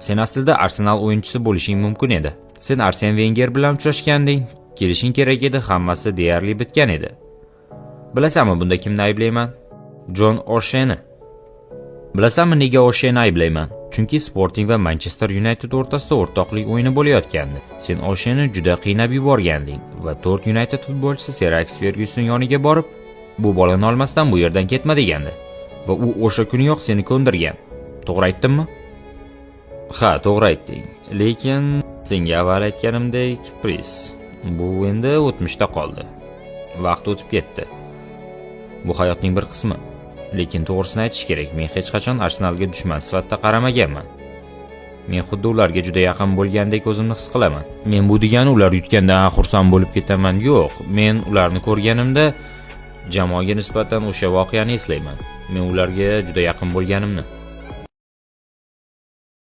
Sen aslida Arsenal o'yinchisi bo'lishing mumkin edi. Sen Arsen Wenger bilan uchrashganding, kelishing kerak edi, hammasi deyarli bitgan edi. Bilasanmi bunda kimni ayblayman? Jon O'She'ni. Bilasanmi nega O'She'ni ayblayman? Chunki Sporting va Manchester United o'rtasida o'rtoqlik o'yini bo'layotgandi. Sen O'She'ni juda qiynab yuborganding va 4 United futbolchisi Sir Alex Ferguson yoniga borib, bu bolani olmasdan bu yerdan ketma degandi. Va u o'sha kuniyoq seni ko'ndirgan. To'g'ri aytdimmi? Ha, to'g'ri aytding. Lekin senga avval aytganimdek, Pris, bu endi o'tmishda qoldi. Vaqt o'tib ketdi. Bu hayotning bir qismi. Lekin to'g'risini aytish kerak, men hech qachon Arsenalga dushman sifatida qaramaganman. Men xuddi ularga juda yaqin bo'lgandek o'zimni his qilaman. Men bu degani ular yutgandan xursand bo'lib ketaman, yo'q. Men ularni ko'rganimda jamoaga nisbatan o'sha voqeani eslayman. Men ularga juda yaqin bo'lganimni.